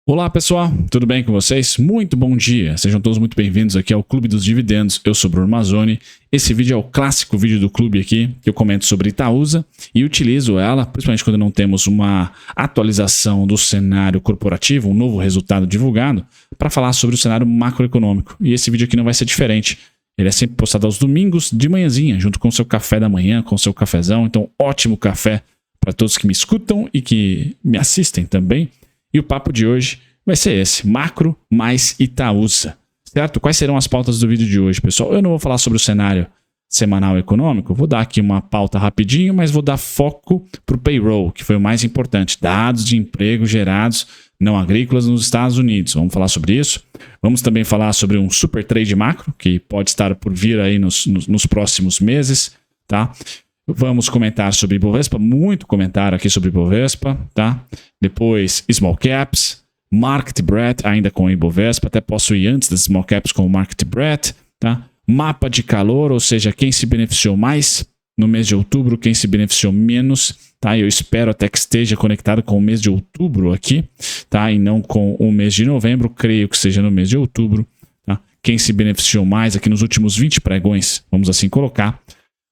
Olá pessoal, tudo bem com vocês? Muito bom dia, sejam todos muito bem-vindos aqui ao Clube dos Dividendos. Eu sou Bruno Mazzoni. Esse vídeo é o clássico vídeo do clube aqui, que eu comento sobre Itaúsa e utilizo ela, principalmente quando não temos uma atualização do cenário corporativo, um novo resultado divulgado, para falar sobre o cenário macroeconômico. E esse vídeo aqui não vai ser diferente. Ele é sempre postado aos domingos de manhãzinha, junto com o seu café da manhã, com o seu cafezão. Então, ótimo café para todos que me escutam e que me assistem também. E o papo de hoje vai ser esse, macro mais Itaúsa, certo? Quais serão as pautas do vídeo de hoje, pessoal? Eu não vou falar sobre o cenário semanal econômico, vou dar aqui uma pauta rapidinho, mas vou dar foco para o payroll, que foi o mais importante, dados de emprego gerados não agrícolas nos Estados Unidos. Vamos falar sobre isso. Vamos também falar sobre um super trade macro, que pode estar por vir aí nos próximos meses, tá? Vamos comentar sobre Ibovespa, muito comentário aqui sobre Ibovespa, tá? Depois, Small Caps, Market Breadth, ainda com Ibovespa, até posso ir antes das Small Caps com o Market Breadth, tá? Mapa de calor, ou seja, quem se beneficiou mais no mês de outubro, quem se beneficiou menos, tá? Eu espero até que esteja conectado com o mês de outubro aqui, tá? E não com o mês de novembro, creio que seja no mês de outubro, tá? Quem se beneficiou mais aqui nos últimos 20 pregões, vamos assim colocar.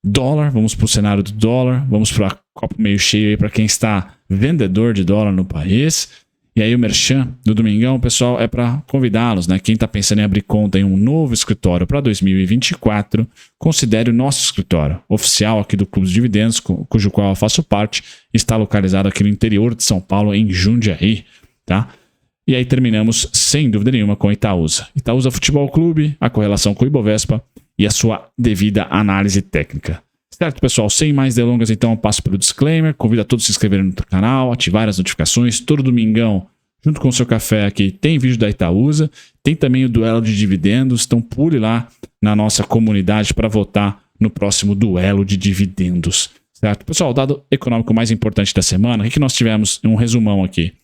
Dólar, vamos para o cenário do dólar, vamos para o copo meio cheio aí para quem está vendedor de dólar no país. E aí o merchan do domingão, pessoal, é para convidá-los, né? Quem está pensando em abrir conta em um novo escritório para 2024, considere o nosso escritório oficial aqui do Clube dos Dividendos, cujo qual eu faço parte, está localizado aqui no interior de São Paulo, em Jundiaí, tá? E aí terminamos, sem dúvida nenhuma, com Itaúsa. Itaúsa Futebol Clube, a correlação com o Ibovespa e a sua devida análise técnica. Certo, pessoal? Sem mais delongas, então, eu passo pelo disclaimer. Convido a todos a se inscreverem no canal, ativar as notificações. Todo domingão, junto com o seu café aqui, tem vídeo da Itaúsa. Tem também o duelo de dividendos. Então, pule lá na nossa comunidade para votar no próximo duelo de dividendos. Certo? Pessoal, o dado econômico mais importante da semana, o que nós tivemos? Um resumão aqui.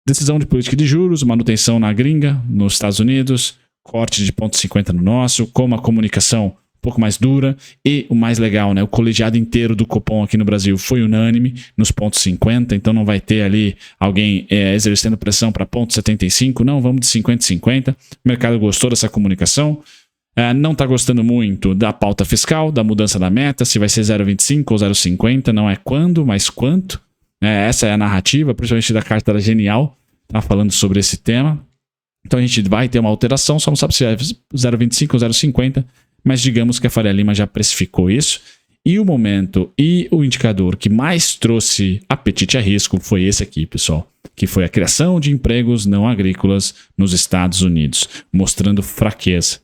Decisão de política de juros, manutenção na gringa, nos Estados Unidos, corte de 0,50 no nosso, como a comunicação um pouco mais dura e o mais legal, né? O colegiado inteiro do Copom aqui no Brasil foi unânime nos 0,50, então não vai ter ali alguém exercendo pressão para 0,75, não, vamos de 50-50. O mercado gostou dessa comunicação, não está gostando muito da pauta fiscal, da mudança da meta, se vai ser 0,25 ou 0,50, não é quando, mas quanto. Essa é a narrativa, principalmente da carta da Genial, tá falando sobre esse tema. Então a gente vai ter uma alteração, só não sabe se é 0,25 ou 0,50, mas digamos que a Faria Lima já precificou isso. E o momento e o indicador que mais trouxe apetite a risco foi esse aqui, pessoal, que foi a criação de empregos não agrícolas nos Estados Unidos, mostrando fraqueza.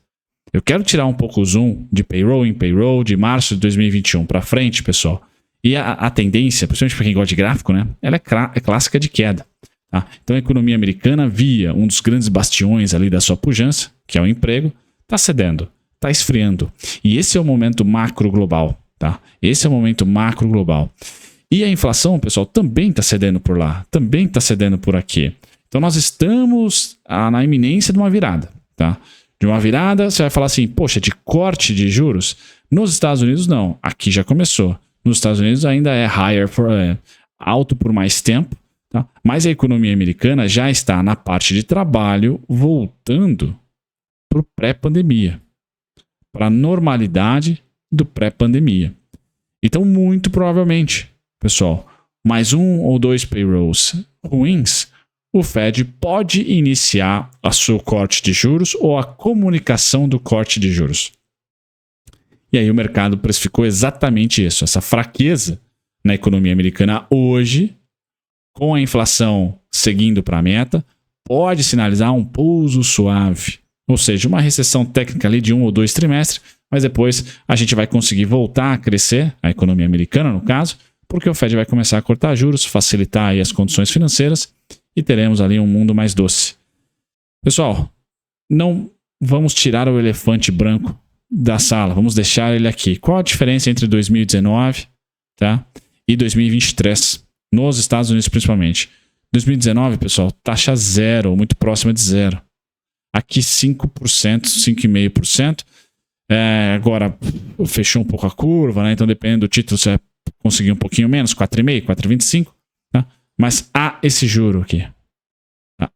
Eu quero tirar um pouco o zoom de payroll em payroll de março de 2021 para frente, pessoal. E a tendência, principalmente para quem gosta de gráfico, né, ela é clássica de queda. Tá? Então a economia americana via um dos grandes bastiões ali da sua pujança, que é o emprego, está cedendo, está esfriando. E esse é o momento macro global. Tá? Esse é o momento macro global. E a inflação, pessoal, também está cedendo por lá, também está cedendo por aqui. Então nós estamos na iminência de uma virada. Tá? De uma virada, você vai falar assim, poxa, de corte de juros? Nos Estados Unidos não, aqui já começou. Nos Estados Unidos ainda é alto por mais tempo. Tá? Mas a economia americana já está na parte de trabalho voltando para o pré-pandemia, para a normalidade do pré-pandemia. Então, muito provavelmente, pessoal, mais um ou dois payrolls ruins, o Fed pode iniciar a seu corte de juros ou a comunicação do corte de juros. E aí o mercado precificou exatamente isso, essa fraqueza na economia americana hoje, com a inflação seguindo para a meta, pode sinalizar um pouso suave. Ou seja, uma recessão técnica ali de 1 ou 2 trimestres, mas depois a gente vai conseguir voltar a crescer, a economia americana no caso, porque o Fed vai começar a cortar juros, facilitar aí as condições financeiras e teremos ali um mundo mais doce. Pessoal, não vamos tirar o elefante branco da sala, vamos deixar ele aqui. Qual a diferença entre 2019, tá, e 2023? Nos Estados Unidos, principalmente. 2019, pessoal, taxa zero, muito próxima de zero. Aqui 5%, 5,5%. Agora fechou um pouco a curva, né? Então dependendo do título, você vai conseguir um pouquinho menos, 4,5%, 4,25%. Tá? Mas há esse juro aqui.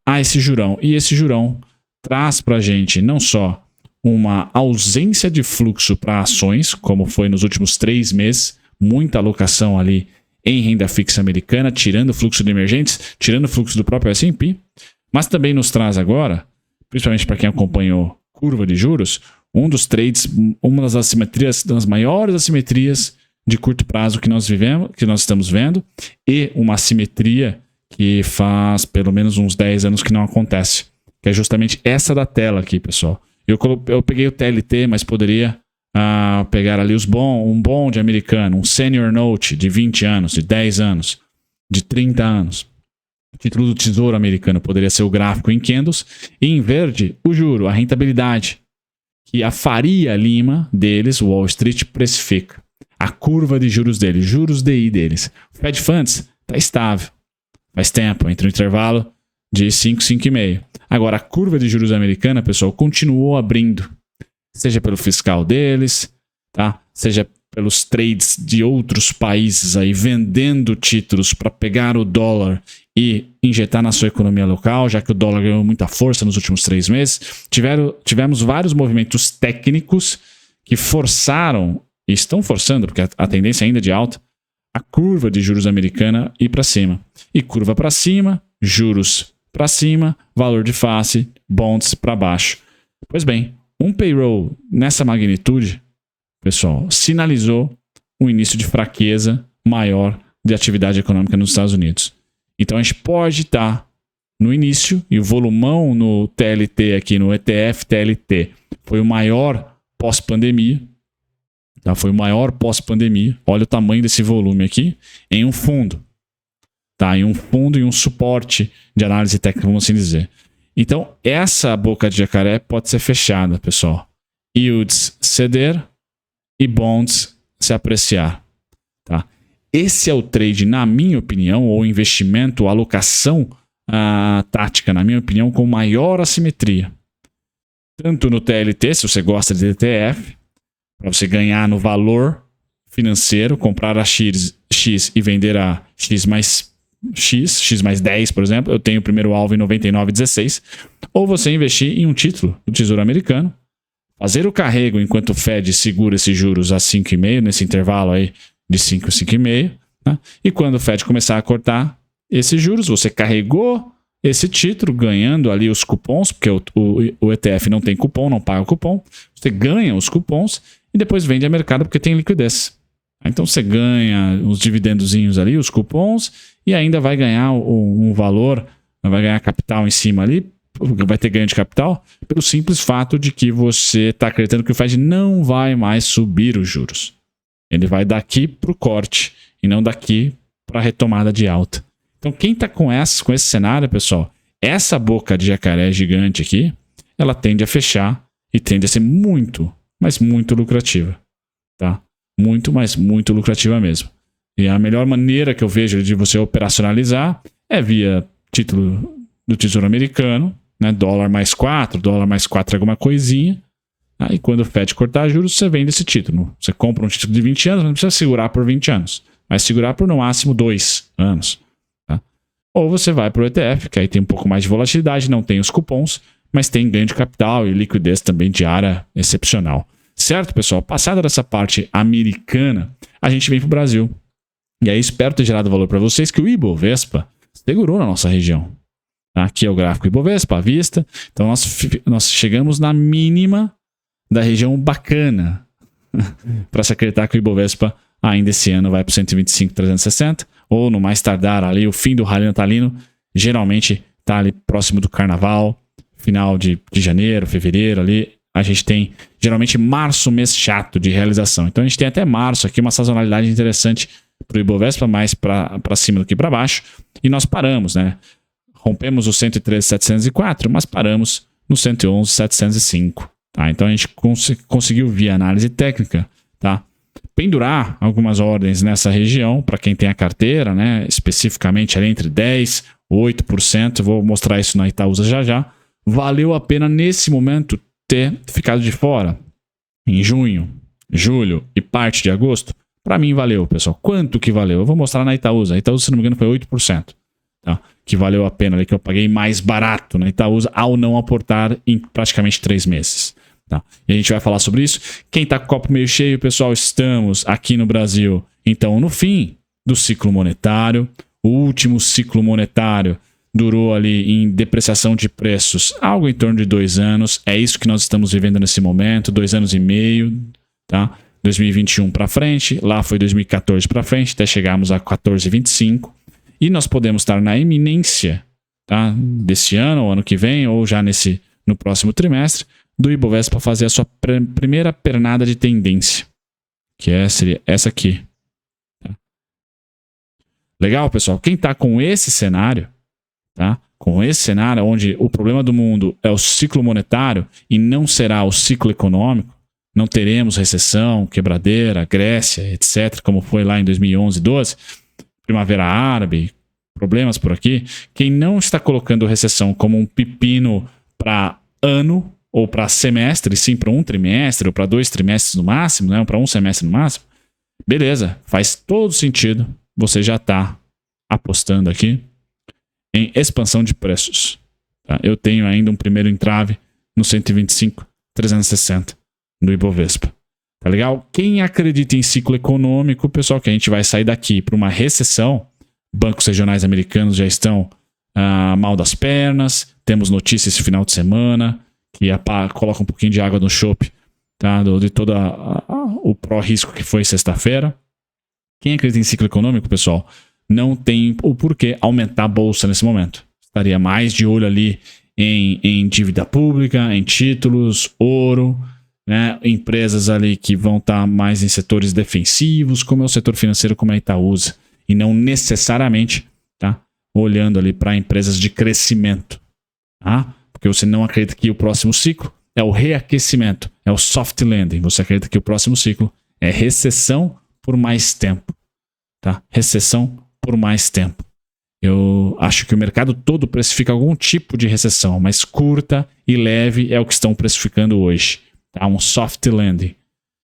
a esse jurão. E esse jurão traz para a gente não só uma ausência de fluxo para ações, como foi nos últimos 3 meses, muita alocação ali em renda fixa americana, tirando o fluxo de emergentes, tirando o fluxo do próprio S&P, mas também nos traz agora, principalmente para quem acompanhou curva de juros, um dos trades, uma das assimetrias, das maiores assimetrias de curto prazo que nós vivemos, que nós estamos vendo, e uma assimetria que faz pelo menos uns 10 anos que não acontece, que é justamente essa da tela aqui, pessoal. Eu peguei o TLT, mas poderia pegar ali um bond americano, um senior note de 20 anos, de 10 anos, de 30 anos. O título do Tesouro Americano poderia ser o gráfico em candles, e em verde o juro, a rentabilidade, que a Faria Lima deles, o Wall Street, precifica. A curva de juros deles, juros DI deles. O Fed Funds está estável. Faz tempo, entre o intervalo de 5, 5,5. Agora, a curva de juros americana, pessoal, continuou abrindo. Seja pelo fiscal deles, tá? Seja pelos trades de outros países aí vendendo títulos para pegar o dólar e injetar na sua economia local, já que o dólar ganhou muita força nos últimos 3 meses. Tivemos vários movimentos técnicos que forçaram, e estão forçando, porque a tendência ainda é de alta, a curva de juros americana ir para cima. E curva para cima, juros para cima, valor de face, bonds para baixo. Pois bem, um payroll nessa magnitude, pessoal, sinalizou um início de fraqueza maior de atividade econômica nos Estados Unidos. Então a gente pode estar no início, e o volumão no TLT aqui, no ETF TLT, foi o maior pós-pandemia. Tá? Foi o maior pós-pandemia. Olha o tamanho desse volume aqui em um fundo. Tá? Em um fundo e um suporte de análise técnica, vamos assim dizer. Então, essa boca de jacaré pode ser fechada, pessoal. Yields ceder e bonds se apreciar. Tá? Esse é o trade, na minha opinião, ou investimento, alocação tática, na minha opinião, com maior assimetria. Tanto no TLT, se você gosta de ETF, para você ganhar no valor financeiro, comprar a X e vender a X mais 10, por exemplo, eu tenho o primeiro alvo em 99,16, ou você investir em um título do Tesouro Americano, fazer o carrego enquanto o Fed segura esses juros a 5,5, nesse intervalo aí de 5 a 5,5, né? E quando o Fed começar a cortar esses juros, você carregou esse título, ganhando ali os cupons, porque o ETF não tem cupom, não paga cupom, você ganha os cupons e depois vende a mercado porque tem liquidez. Então você ganha os dividendozinhos ali, os cupons, e ainda vai ganhar um valor, vai ganhar capital em cima ali, vai ter ganho de capital, pelo simples fato de que você está acreditando que o Fed não vai mais subir os juros. Ele vai daqui para o corte e não daqui para a retomada de alta. Então quem está com esse cenário, pessoal, essa boca de jacaré gigante aqui, ela tende a fechar e tende a ser muito, mas muito lucrativa. Tá? Muito, mas muito lucrativa mesmo. E a melhor maneira que eu vejo de você operacionalizar é via título do Tesouro Americano, né? Dólar mais 4 alguma coisinha. Aí quando o Fed cortar juros, você vende esse título. Você compra um título de 20 anos, não precisa segurar por 20 anos. Vai segurar por no máximo 2 anos. Tá? Ou você vai para o ETF, que aí tem um pouco mais de volatilidade, não tem os cupons, mas tem ganho de capital e liquidez também diária excepcional. Certo, pessoal? Passada dessa parte americana, a gente vem para o Brasil. E aí espero ter gerado valor para vocês que o Ibovespa segurou na nossa região. Aqui é o gráfico Ibovespa à vista. Então nós chegamos na mínima da região bacana para se acreditar que o Ibovespa ainda esse ano vai para 125.360, ou no mais tardar ali o fim do rally natalino, geralmente está ali próximo do carnaval, final de janeiro, fevereiro ali. A gente tem, geralmente, março, mês chato de realização. Então, a gente tem até março aqui uma sazonalidade interessante para o Ibovespa, mais para cima do que para baixo. E nós paramos, né? Rompemos o 113.704, mas paramos no 111.705. Tá? Então, a gente conseguiu, via análise técnica, tá? Pendurar algumas ordens nessa região, para quem tem a carteira, né? Especificamente ali entre 10% e 8%. Vou mostrar isso na Itaúsa já já. Valeu a pena, nesse momento, ter ficado de fora em junho, julho e parte de agosto? Para mim valeu, pessoal. Quanto que valeu? Eu vou mostrar na Itaúsa. A Itaúsa, se não me engano, foi 8%. Tá? que valeu a pena, ali, que eu paguei mais barato na Itaúsa ao não aportar em praticamente 3 meses. Tá? E a gente vai falar sobre isso. Quem está com o copo meio cheio, pessoal, estamos aqui no Brasil, então, no fim do ciclo monetário. O último ciclo monetário durou ali em depreciação de preços algo em torno de 2 anos. É isso que nós estamos vivendo nesse momento, 2 anos e meio, tá? 2021 para frente, lá foi 2014 para frente, até chegarmos a 14,25. E nós podemos estar na iminência, tá? Desse ano, ou ano que vem, ou já no próximo trimestre, do Ibovespa fazer a sua primeira pernada de tendência, que seria essa aqui. Tá? Legal, pessoal? Quem está com esse cenário, tá? Com esse cenário onde o problema do mundo é o ciclo monetário e não será o ciclo econômico, não teremos recessão, quebradeira, Grécia, etc., como foi lá em 2011, 12, Primavera Árabe, problemas por aqui. Quem não está colocando recessão como um pepino para ano ou para semestre, sim para um trimestre ou para 2 trimestres no máximo, né, ou para um semestre no máximo, beleza, faz todo sentido. Você já está apostando aqui em expansão de preços. Tá? Eu tenho ainda um primeiro entrave no 125,360 do Ibovespa. Tá legal? Quem acredita em ciclo econômico, pessoal, que a gente vai sair daqui para uma recessão, bancos regionais americanos já estão mal das pernas, temos notícias esse final de semana, que coloca um pouquinho de água no chope, tá? De todo o pró-risco que foi sexta-feira. Quem acredita em ciclo econômico, pessoal, não tem o porquê aumentar a bolsa nesse momento. Estaria mais de olho ali em dívida pública, em títulos, ouro, né? Empresas ali que vão estar mais em setores defensivos, como é o setor financeiro, como é a Itaúsa, e não necessariamente, tá, olhando ali para empresas de crescimento, tá? Porque você não acredita que o próximo ciclo é o reaquecimento, é o soft landing. Você acredita que o próximo ciclo é recessão por mais tempo, tá? Recessão por mais tempo. Eu acho que o mercado todo precifica algum tipo de recessão, mas curta e leve é o que estão precificando hoje. Tá? Um soft landing.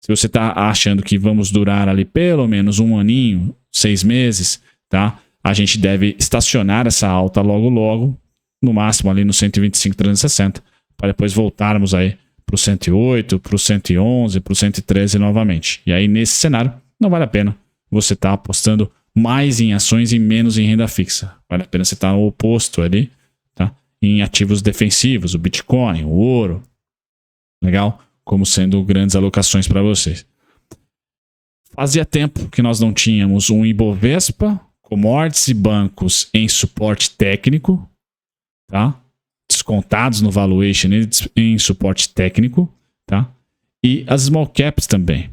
Se você está achando que vamos durar ali pelo menos um aninho, 6 meses, tá? A gente deve estacionar essa alta logo, no máximo ali no 125,360, para depois voltarmos aí para o 108, para o 111, para o 113 novamente. E aí, nesse cenário, não vale a pena você estar apostando mais em ações e menos em renda fixa. Vale a pena você estar no oposto ali, tá? Em ativos defensivos, o Bitcoin, o ouro. Legal? Como sendo grandes alocações para vocês. Fazia tempo que nós não tínhamos um Ibovespa, commodities e bancos em suporte técnico, tá? Descontados no valuation em suporte técnico, tá? E as small caps também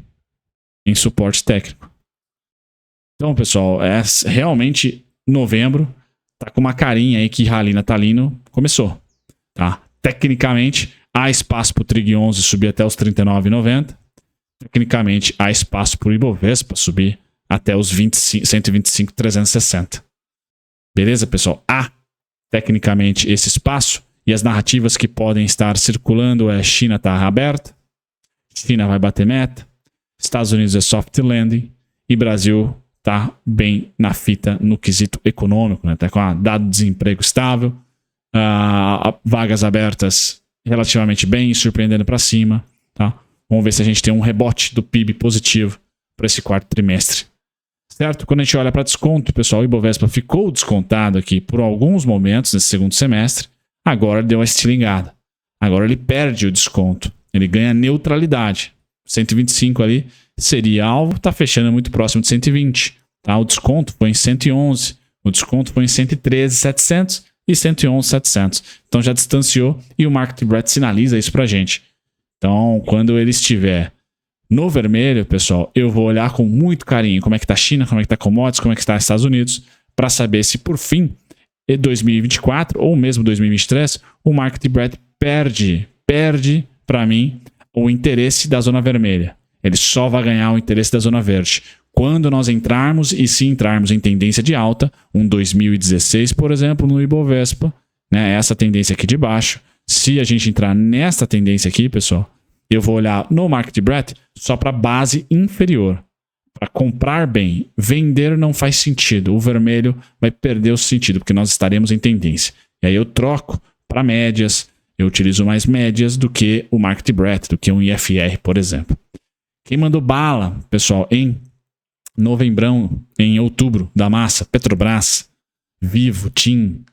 em suporte técnico. Então, pessoal, realmente novembro tá com uma carinha aí que Rally natalino começou, tá? Tecnicamente, há espaço para o Trig 11 subir até os 39,90. Tecnicamente, há espaço para o Ibovespa subir até os 125,360. Beleza, pessoal? Há tecnicamente esse espaço e as narrativas que podem estar circulando é China está aberta, China vai bater meta, Estados Unidos é soft landing e Brasil está bem na fita no quesito econômico, né? Está com dado de desemprego estável, vagas abertas relativamente bem, surpreendendo para cima, tá? Vamos ver se a gente tem um rebote do PIB positivo para esse quarto trimestre. Certo? Quando a gente olha para desconto, pessoal, o Ibovespa ficou descontado aqui por alguns momentos nesse segundo semestre, agora deu uma estilingada. Agora ele perde o desconto, ele ganha neutralidade. 125 ali seria alvo, está fechando muito próximo de 120. Tá? O desconto foi em 111, o desconto foi em 113,700 e 111,700. Então já distanciou e o Market Breadth sinaliza isso para a gente. Então, quando ele estiver no vermelho, pessoal, eu vou olhar com muito carinho como é que está a China, como é que está a commodities, como é que está os Estados Unidos, para saber se por fim, em 2024 ou mesmo 2023, o Market Breadth perde para mim o interesse da zona vermelha. Ele só vai ganhar o interesse da zona verde quando nós entrarmos, e se entrarmos em tendência de alta, um 2016, por exemplo, no Ibovespa, né, essa tendência aqui de baixo. Se a gente entrar nessa tendência aqui, pessoal, eu vou olhar no Market Breadth só para a base inferior. para comprar bem, vender não faz sentido. O vermelho vai perder o sentido, porque nós estaremos em tendência. E aí eu troco para médias, eu utilizo mais médias do que o Market Breadth, do que um IFR, por exemplo. Quem mandou bala, pessoal, em novembrão, em outubro, da massa, Petrobras, Vivo, TIM,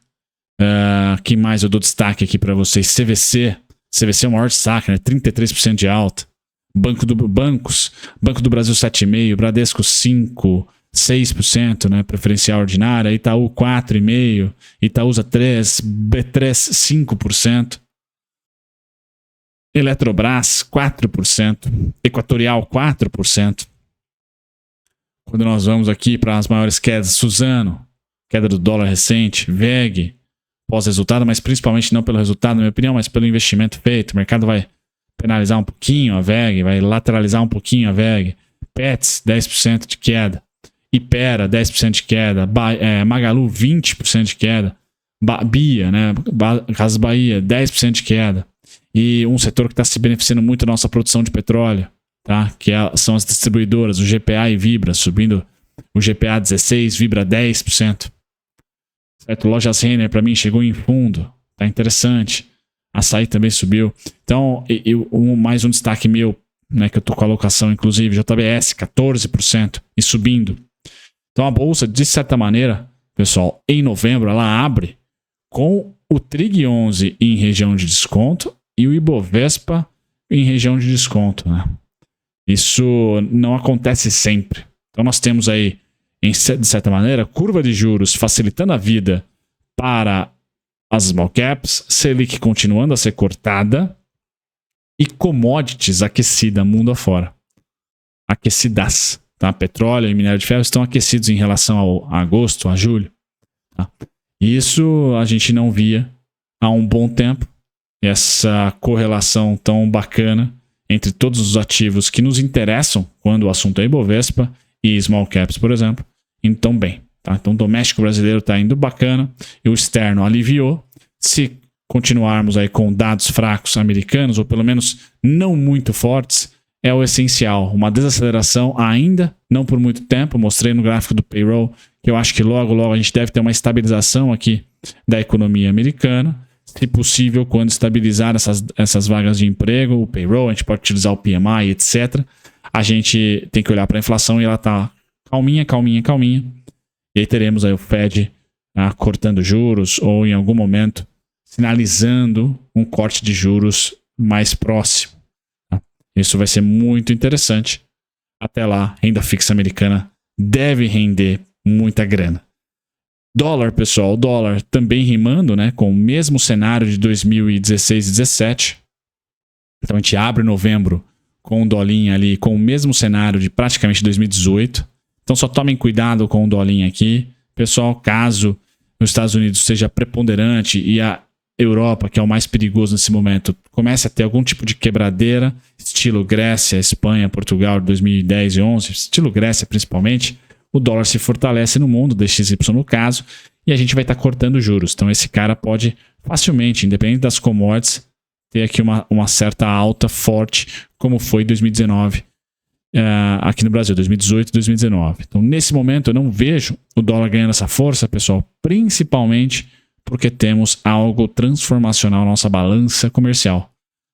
quem mais eu dou destaque aqui para vocês? CVC é o maior destaque, né? 33% de alta. Banco do Brasil 7,5%, Bradesco 5%, 6%, né? Preferencial ordinária, Itaú 4,5%, Itaúsa 3%, B3 5%, Eletrobras 4%, Equatorial 4%. Quando nós vamos aqui para as maiores quedas, Suzano, queda do dólar recente, VEG, pós-resultado, mas principalmente não pelo resultado, na minha opinião, mas pelo investimento feito. O mercado vai penalizar um pouquinho a VEG, vai lateralizar um pouquinho a VEG. Pets, 10% de queda. Ipera, 10% de queda. Magalu, 20% de queda. Bia, né? Casas Bahia, 10% de queda. E um setor que está se beneficiando muito da nossa produção de petróleo, tá? São as distribuidoras, o GPA e Vibra, subindo o GPA 16%, Vibra 10%. Certo? Lojas Renner, para mim, chegou em fundo. Tá interessante. Açaí também subiu. Então, mais um destaque meu, né, que eu tô com a alocação, inclusive, JBS, 14% e subindo. Então, a bolsa, de certa maneira, pessoal, em novembro, ela abre com o TRIG 11 em região de desconto e o Ibovespa em região de desconto, né? Isso não acontece sempre. Então, nós temos aí, de certa maneira, curva de juros facilitando a vida para as small caps, Selic continuando a ser cortada e commodities aquecida mundo afora. Aquecidas. Tá? Petróleo e minério de ferro estão aquecidos em relação a agosto, a julho. Tá? Isso a gente não via há um bom tempo. Essa correlação tão bacana entre todos os ativos que nos interessam quando o assunto é Ibovespa e small caps, por exemplo, indo tão bem. Tá? Então o doméstico brasileiro está indo bacana e o externo aliviou. Se continuarmos aí com dados fracos americanos, ou pelo menos não muito fortes, é o essencial. Uma desaceleração ainda, não por muito tempo. Mostrei no gráfico do payroll que eu acho que logo a gente deve ter uma estabilização aqui da economia americana. Se possível, quando estabilizar essas vagas de emprego, o payroll, a gente pode utilizar o PMI, etc. A gente tem que olhar para a inflação e ela está calminha. E aí teremos aí o Fed cortando juros ou em algum momento sinalizando um corte de juros mais próximo. Tá? Isso vai ser muito interessante. Até lá, renda fixa americana deve render muita grana. Dólar, pessoal, o dólar também rimando, né, com o mesmo cenário de 2016 e 2017. Então a gente abre novembro com o dólar ali com o mesmo cenário de praticamente 2018. Então só tomem cuidado com o dólar aqui. Pessoal, caso os Estados Unidos seja preponderante e a Europa, que é o mais perigoso nesse momento, comece a ter algum tipo de quebradeira, estilo Grécia, Espanha, Portugal de 2010 e 2011, estilo Grécia principalmente, o dólar se fortalece no mundo, DXY no caso, e a gente vai estar cortando juros. Então esse cara pode facilmente, independente das commodities, ter aqui uma certa alta forte, como foi em 2019, aqui no Brasil, 2018 e 2019. Então nesse momento eu não vejo o dólar ganhando essa força, pessoal, principalmente porque temos algo transformacional na nossa balança comercial.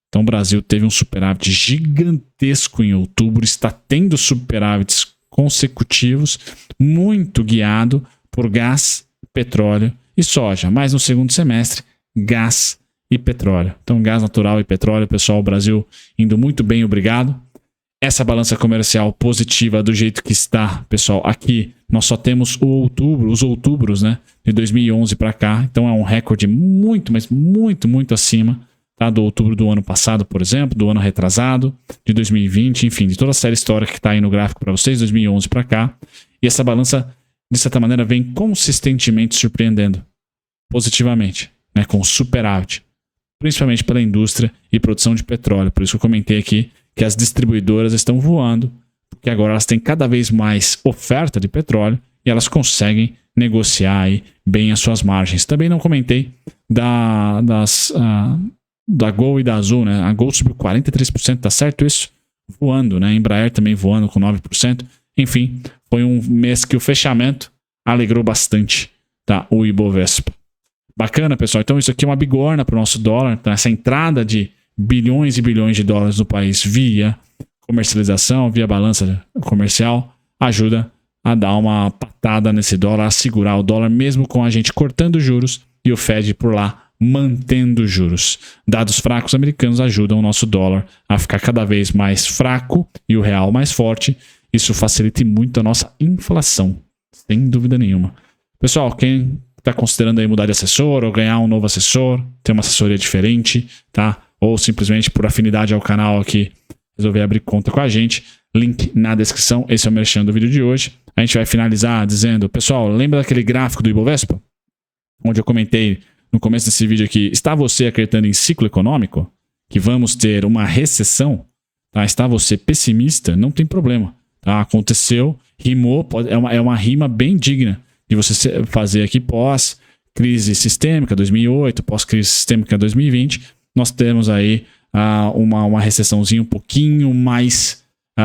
Então o Brasil teve um superávit gigantesco em outubro, está tendo superávites consecutivos, muito guiado por gás, petróleo e soja. Mas no segundo semestre, gás e petróleo. Então gás natural e petróleo, pessoal, o Brasil indo muito bem, obrigado. Essa balança comercial positiva do jeito que está, pessoal, aqui nós só temos os outubros, né, de 2011 para cá. Então é um recorde muito, mas muito acima, tá, do outubro do ano passado, por exemplo, do ano retrasado, de 2020, enfim, de toda a série histórica que está aí no gráfico para vocês, 2011 para cá. E essa balança, de certa maneira, vem consistentemente surpreendendo positivamente, né, com superávit, principalmente pela indústria e produção de petróleo. Por isso que eu comentei aqui que as distribuidoras estão voando, porque agora elas têm cada vez mais oferta de petróleo e elas conseguem negociar aí bem as suas margens. Também não comentei da Gol e da Azul, né? A Gol subiu 43%, tá certo isso? Voando, né? Embraer também voando com 9%. enfim, foi um mês que o fechamento alegrou bastante, tá? O Ibovespa. Bacana, pessoal. Então isso aqui é uma bigorna para o nosso dólar. Então essa entrada de bilhões e bilhões de dólares no país via comercialização, via balança comercial, ajuda a dar uma patada nesse dólar, a segurar o dólar, mesmo com a gente cortando juros e o Fed por lá mantendo juros. Dados fracos americanos ajudam o nosso dólar a ficar cada vez mais fraco e o real mais forte. Isso facilita muito a nossa inflação, sem dúvida nenhuma. Pessoal, quem está considerando aí mudar de assessor ou ganhar um novo assessor, ter uma assessoria diferente, tá? Ou simplesmente por afinidade ao canal aqui, resolver abrir conta com a gente, link na descrição. Esse é o merchan do vídeo de hoje. A gente vai finalizar dizendo, pessoal, lembra daquele gráfico do Ibovespa? Onde eu comentei no começo desse vídeo aqui, está você acreditando em ciclo econômico? Que vamos ter uma recessão? Tá? Está você pessimista? Não tem problema. Tá? Aconteceu, rimou, é uma rima bem digna de você fazer aqui pós-crise sistêmica 2008, pós-crise sistêmica 2020. Nós temos aí uma recessãozinha um pouquinho mais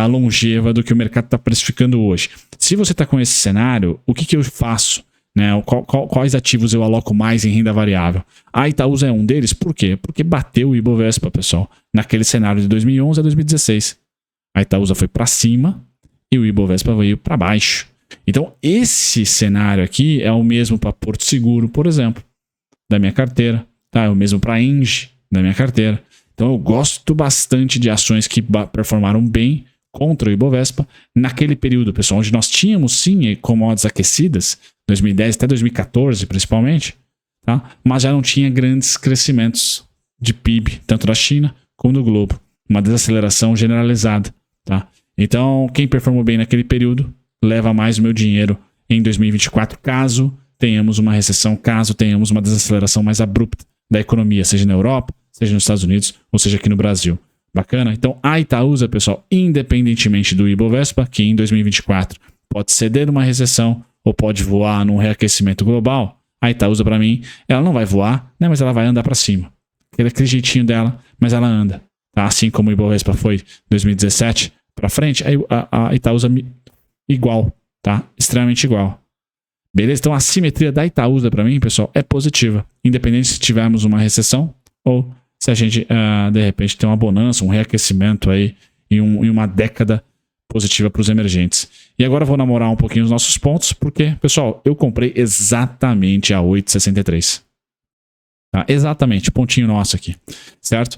longeva do que o mercado está precificando hoje. Se você está com esse cenário, o que eu faço? Né? Quais ativos eu aloco mais em renda variável? A Itaúsa é um deles. Por quê? Porque bateu o Ibovespa, pessoal, naquele cenário de 2011 a 2016. A Itaúsa foi para cima e o Ibovespa veio para baixo. Então, esse cenário aqui é o mesmo para Porto Seguro, por exemplo, da minha carteira. Tá? É o mesmo para Engie, da minha carteira. Então, eu gosto bastante de ações que performaram bem contra o Ibovespa naquele período, pessoal, onde nós tínhamos sim commodities aquecidas, 2010 até 2014 principalmente, tá? Mas já não tinha grandes crescimentos de PIB, tanto da China como do globo. Uma desaceleração generalizada. Tá? Então, quem performou bem naquele período leva mais o meu dinheiro em 2024, caso tenhamos uma recessão, caso tenhamos uma desaceleração mais abrupta da economia, seja na Europa, seja nos Estados Unidos, ou seja aqui no Brasil. Bacana? Então, a Itaúsa, pessoal, independentemente do Ibovespa, que em 2024 pode ceder numa recessão ou pode voar num reaquecimento global, a Itaúsa, para mim, ela não vai voar, né, mas ela vai andar para cima. Aquele jeitinho dela, mas ela anda. Tá? Assim como o Ibovespa foi 2017 para frente, a Itaúsa igual, tá? Extremamente igual. Beleza? Então, a simetria da Itaúsa, para mim, pessoal, é positiva. Independente se tivermos uma recessão ou se a gente, de repente, tem uma bonança, um reaquecimento aí em uma década positiva para os emergentes. E agora eu vou namorar um pouquinho os nossos pontos, porque, pessoal, eu comprei exatamente a 8,63. Tá? Exatamente, pontinho nosso aqui, certo?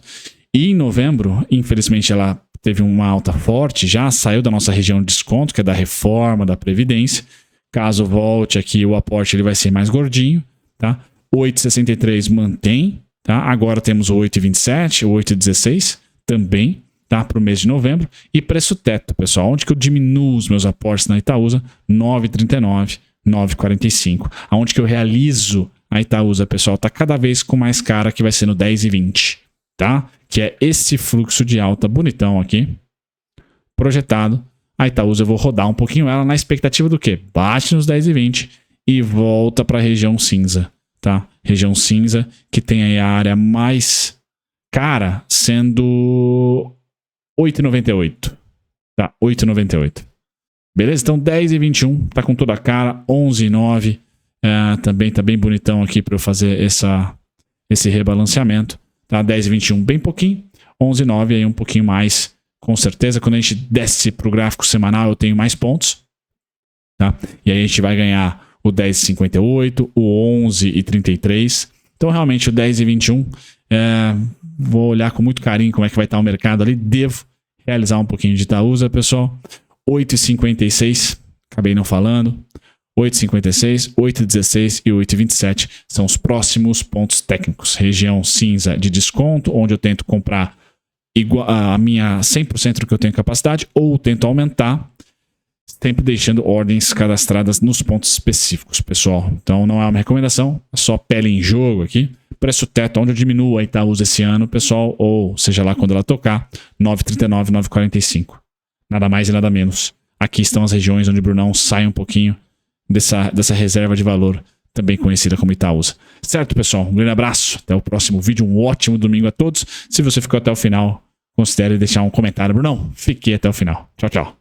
E em novembro, infelizmente, ela teve uma alta forte, já saiu da nossa região de desconto, que é da reforma da Previdência. Caso volte aqui, o aporte ele vai ser mais gordinho, tá? 8,63 mantém. Tá? Agora temos o 8,27, o 8,16 também, tá? Para o mês de novembro. E preço teto, pessoal. Onde que eu diminuo os meus aportes na Itaúsa? 9,39, 9,45. Aonde que eu realizo a Itaúsa, pessoal, está cada vez com mais cara, que vai ser no 10,20. Tá? Que é esse fluxo de alta bonitão aqui, projetado. A Itaúsa eu vou rodar um pouquinho ela na expectativa do quê? Bate nos 10,20 e volta para a região cinza. Tá? Região cinza, que tem aí a área mais cara, sendo 8,98. Tá? 8,98. Beleza? Então 10,21, tá com toda a cara. 11,9. Também tá bem bonitão aqui para eu fazer esse rebalanceamento. Tá? 10,21 bem pouquinho. 11,9 aí um pouquinho mais, com certeza. Quando a gente desce para o gráfico semanal, eu tenho mais pontos. Tá? E aí a gente vai ganhar o 10,58, o 11,33. Então, realmente, o 10,21, vou olhar com muito carinho como é que vai estar o mercado ali. Devo realizar um pouquinho de Itaúsa, pessoal. 8,56, acabei não falando. 8,56, 8,16 e 8,27 são os próximos pontos técnicos. Região cinza de desconto, onde eu tento comprar a minha 100% do que eu tenho capacidade, ou tento aumentar, sempre deixando ordens cadastradas nos pontos específicos, pessoal. Então não é uma recomendação, é só pele em jogo aqui. Preço teto, onde eu diminuo a Itaúsa esse ano, pessoal, ou seja lá quando ela tocar, 9,39, 9,45. Nada mais e nada menos. Aqui estão as regiões onde o Brunão sai um pouquinho dessa reserva de valor, também conhecida como Itaúsa. Certo, pessoal? Um grande abraço. Até o próximo vídeo. Um ótimo domingo a todos. Se você ficou até o final, considere deixar um comentário. Brunão, fiquei até o final. Tchau, tchau.